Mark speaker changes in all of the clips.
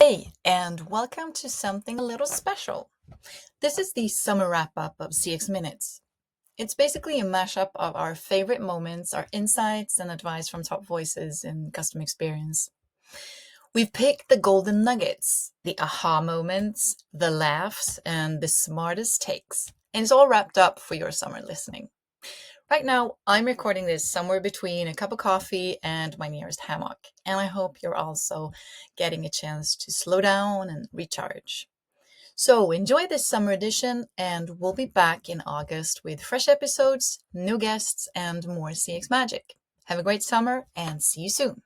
Speaker 1: Hey, and welcome to something a little special. This is the summer wrap-up of CX Minutes. It's basically a mashup of our favorite moments, our insights, and advice from top voices in customer experience. We've picked the golden nuggets, the aha moments, the laughs, and the smartest takes, and it's all wrapped up for your summer listening. Right now, I'm recording this somewhere between a cup of coffee and my nearest hammock, and I hope you're also getting a chance to slow down and recharge. So enjoy this summer edition, and we'll be back in August with fresh episodes, new guests, and more CX magic. Have a great summer, and see you soon.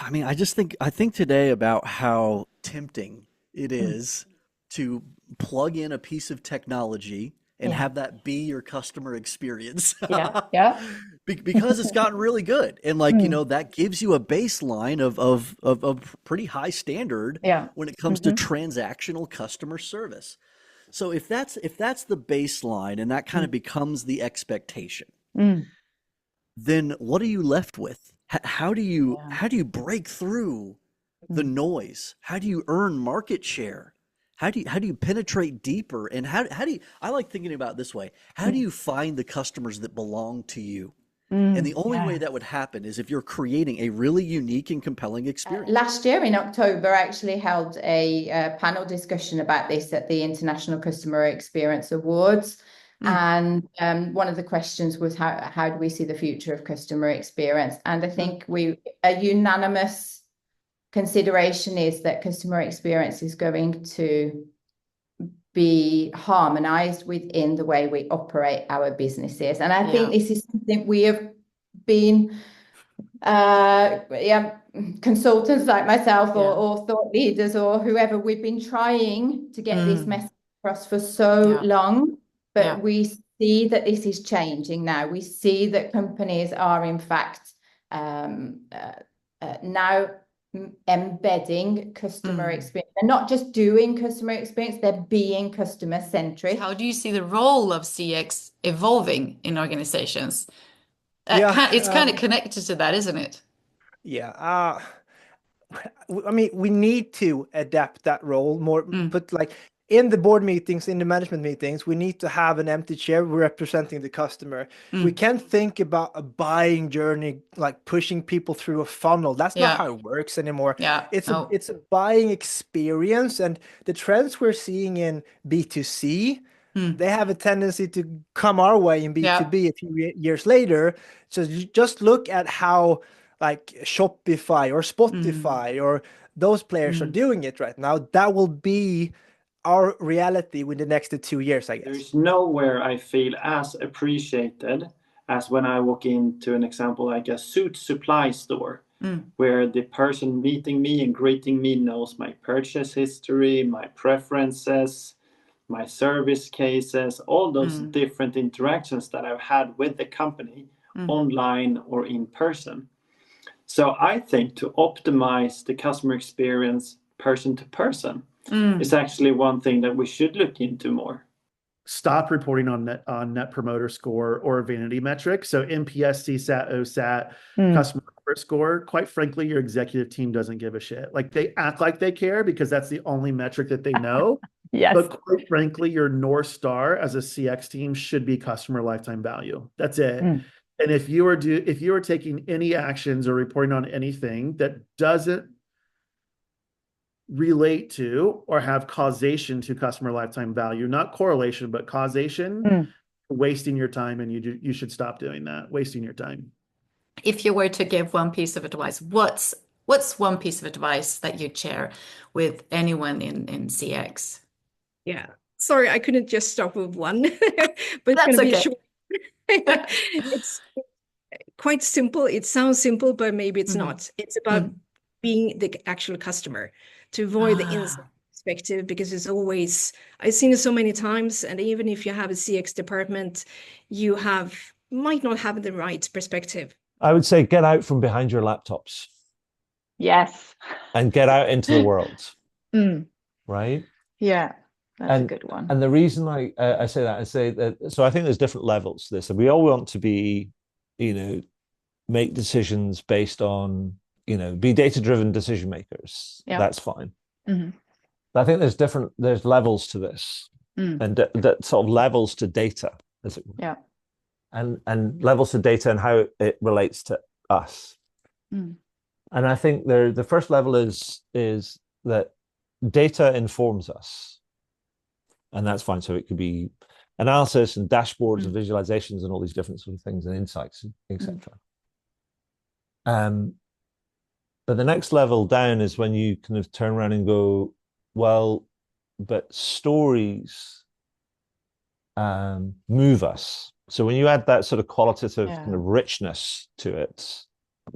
Speaker 2: I mean, I think today about how tempting it is to plug in a piece of technology and
Speaker 1: Yeah,
Speaker 2: have that be your customer experience
Speaker 1: yeah, yeah.
Speaker 2: because it's gotten really good. And like,
Speaker 1: Mm,
Speaker 2: that gives you a baseline of pretty high standard
Speaker 1: yeah.
Speaker 2: when it comes to transactional customer service. So if that's the baseline and that kind
Speaker 1: Mm,
Speaker 2: of becomes the expectation,
Speaker 1: mm,
Speaker 2: then what are you left with? How do you
Speaker 1: yeah.
Speaker 2: how do you break through the
Speaker 1: Mm,
Speaker 2: noise? How do you earn market share? How do you penetrate deeper? And how do you, I like thinking about it this way. How do
Speaker 1: mm,
Speaker 2: you find the customers that belong to you? And the only way
Speaker 1: yeah.
Speaker 2: that would happen is if you're creating a really unique and compelling experience.
Speaker 3: Last year in October, I actually held a panel discussion about this at the International Customer Experience Awards.
Speaker 1: Mm,
Speaker 3: And one of the questions was how do we see the future of customer experience? And I
Speaker 1: mm,
Speaker 3: think a unanimous consideration is that customer experience is going to be harmonized within the way we operate our businesses. And I think
Speaker 1: yeah.
Speaker 3: this is something we have been yeah, consultants like myself
Speaker 1: Yeah.
Speaker 3: or thought leaders or whoever, we've been trying to get this
Speaker 1: Mm,
Speaker 3: message across for so
Speaker 1: yeah.
Speaker 3: long, but
Speaker 1: Yeah.
Speaker 3: we see that this is changing now. We see that companies are in fact now embedding customer
Speaker 1: Mm.
Speaker 3: experience. They're not just doing customer experience, they're being customer
Speaker 1: How
Speaker 3: centric.
Speaker 1: do you see the role of CX evolving in organizations?
Speaker 4: Yeah,
Speaker 1: It's kind of connected to that, isn't it?
Speaker 4: yeah. I mean, we need to adapt that role more,
Speaker 1: Mm,
Speaker 4: but like in the board meetings, in the management meetings, we need to have an empty chair representing the customer. We
Speaker 1: mm,
Speaker 4: can't think about a buying journey like pushing people through a funnel. That's not
Speaker 1: yeah.
Speaker 4: how it works anymore.
Speaker 1: Yeah.
Speaker 4: It's a
Speaker 1: No.
Speaker 4: it's a buying experience, and the trends we're seeing in B2C,
Speaker 1: Mm,
Speaker 4: they have a tendency to come our way in
Speaker 1: yeah.
Speaker 4: B2B a few years later. So just look at how like Shopify or
Speaker 1: Mm,
Speaker 4: Spotify or those players are
Speaker 1: mm,
Speaker 4: doing it right now. That will be our reality within the next 2 years, I guess.
Speaker 5: There's nowhere I feel as appreciated as when I walk into an example like a suit supply store,
Speaker 1: mm,
Speaker 5: where the person meeting me and greeting me knows my purchase history, my preferences, my service cases, all those
Speaker 1: mm,
Speaker 5: different interactions that I've had with the company
Speaker 1: mm,
Speaker 5: online or in person. So I think to optimize the customer experience person to person is
Speaker 1: mm.
Speaker 5: actually one thing that we should look into more.
Speaker 6: Stop reporting on net promoter score or vanity metrics. So NPS, CSAT, OSAT, customer comfort score. Quite frankly, your executive team doesn't give a shit. Like they act like they care because that's the only metric that they know.
Speaker 1: Yes.
Speaker 6: But quite frankly, your North Star as a CX team should be customer lifetime value. That's it.
Speaker 1: Mm.
Speaker 6: And if you are taking any actions or reporting on anything that doesn't relate to or have causation to customer lifetime value, not correlation, but causation, wasting your time, and you should stop doing that, wasting your time.
Speaker 1: If you were to give one piece of advice, what's one piece of advice that you'd share with anyone in CX?
Speaker 7: Yeah. Sorry, I couldn't just start with one, but it's
Speaker 1: That's
Speaker 7: going to be
Speaker 1: okay.
Speaker 7: short. It's quite simple. It sounds simple, but maybe it's not. It's about being the actual customer to avoid the inside perspective, because it's always, I've seen it so many times. And even if you have a CX department, you might not have the right perspective.
Speaker 8: I would say get out from behind your laptops
Speaker 9: Yes.
Speaker 8: and get out into the world,
Speaker 9: Mm.
Speaker 8: right?
Speaker 9: Yeah, that's a good one.
Speaker 8: And the reason I say that, I say that, so I think there's different levels to this. And we all want to be, make decisions based on, be data-driven decision makers.
Speaker 9: Yeah.
Speaker 8: That's fine. But I think there's levels to this, and that sort of levels to data, as it were.
Speaker 9: Yeah.
Speaker 8: And levels to data and how it relates to us. And I think the first level is that data informs us, and that's fine. So it could be analysis and dashboards and visualizations and all these different sort of things and insights, etc. But the next level down is when you kind of turn around and go, well, but stories move us. So when you add that sort of qualitative kind of richness to it,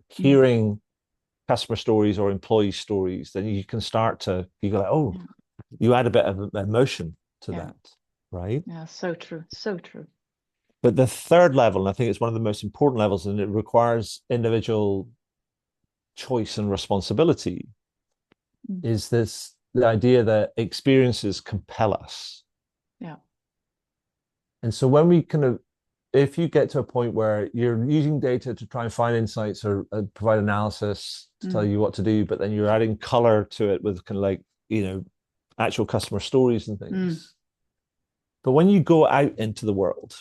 Speaker 8: hearing customer stories or employee stories, then you can start to, you go like, oh, you add a bit of emotion to that, right?
Speaker 9: Yeah, so true, so true.
Speaker 8: But the third level, and I think it's one of the most important levels, and it requires individual choice and responsibility, is the idea that experiences compel us.
Speaker 9: Yeah.
Speaker 8: And so when we kind of, if you get to a point where you're using data to try and find insights or provide analysis to tell you what to do, but then you're adding color to it with kind of like, actual customer stories and things. But when you go out into the world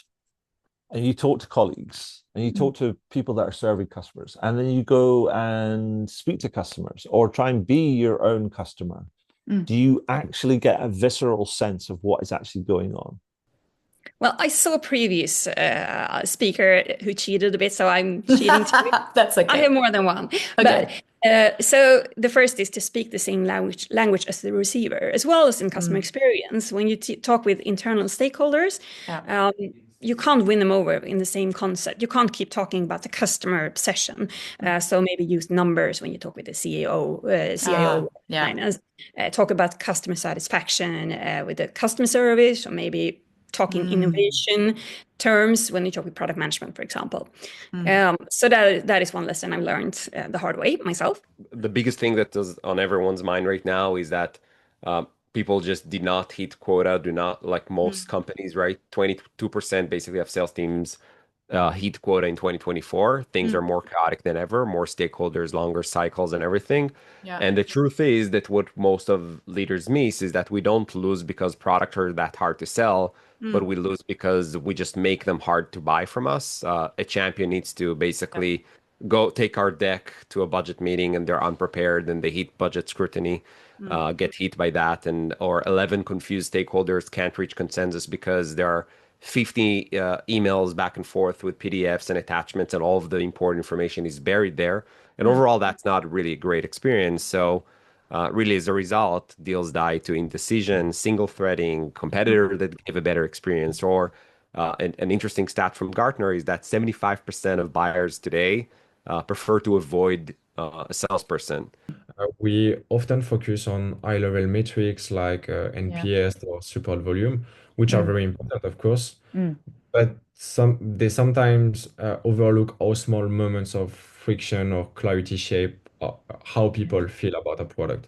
Speaker 8: and you talk to colleagues and you talk to people that are serving customers, and then you go and speak to customers or try and be your own customer, do you actually get a visceral sense of what is actually going on?
Speaker 7: Well, I saw a previous speaker who cheated a bit, so I'm cheating too.
Speaker 1: That's okay.
Speaker 7: I have more than one.
Speaker 1: Okay.
Speaker 7: But, so the first is to speak the same language as the receiver, as well as in customer experience. When you talk with internal stakeholders, you can't win them over in the same concept. You can't keep talking about the customer obsession. So maybe use numbers when you talk with the CEO, CIO, finance. Talk about customer satisfaction with the customer service, or maybe talking innovation terms when you talk with product management, for example. So that is one lesson I've learned the hard way myself.
Speaker 10: The biggest thing that is on everyone's mind right now is that people just did not hit quota, do not, like most companies, right? 22% basically of sales teams hit quota in 2024. Things are more chaotic than ever, more stakeholders, longer cycles and everything. And the truth is that what most of leaders miss is that we don't lose because products are that hard to sell, but we lose because we just make them hard to buy from us. A champion needs to basically go take our deck to a budget meeting and they're unprepared and they hit budget scrutiny, get hit by that, or 11 confused stakeholders can't reach consensus because there are 50 emails back and forth with PDFs and attachments, and all of the important information is buried there. And overall, that's not really a great experience. So really, as a result, deals die to indecision, single threading, competitor that gave a better experience. Or an interesting stat from Gartner is that 75% of buyers today prefer to avoid a salesperson.
Speaker 11: We often focus on high-level metrics like NPS or support volume, which are very important, of course. But they sometimes overlook how small moments of friction or clarity shape how people feel about a product.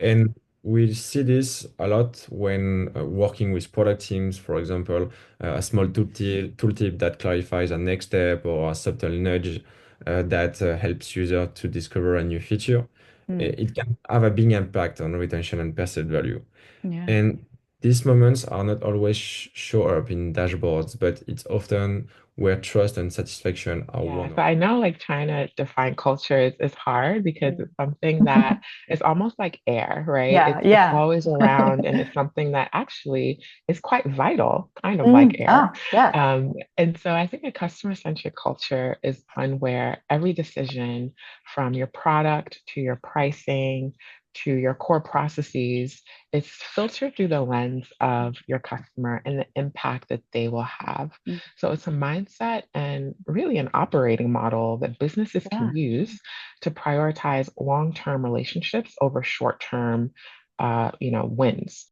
Speaker 11: And we see this a lot when working with product teams. For example, a small tooltip that clarifies a next step, or a subtle nudge that helps user to discover a new feature. It can have a big impact on retention and perceived value. And these moments are not always show up in dashboards, but it's often where trust and satisfaction are won.
Speaker 12: So I know like trying to define culture is hard because it's something that is almost like air, right? It's always around, and it's something that actually is quite vital, kind of like air. And so I think a customer-centric culture is one where every decision, from your product to your pricing to your core processes, it's filtered through the lens of your customer and the impact that they will have. So it's a mindset and really an operating model that businesses can use to prioritize long-term relationships over short-term, wins.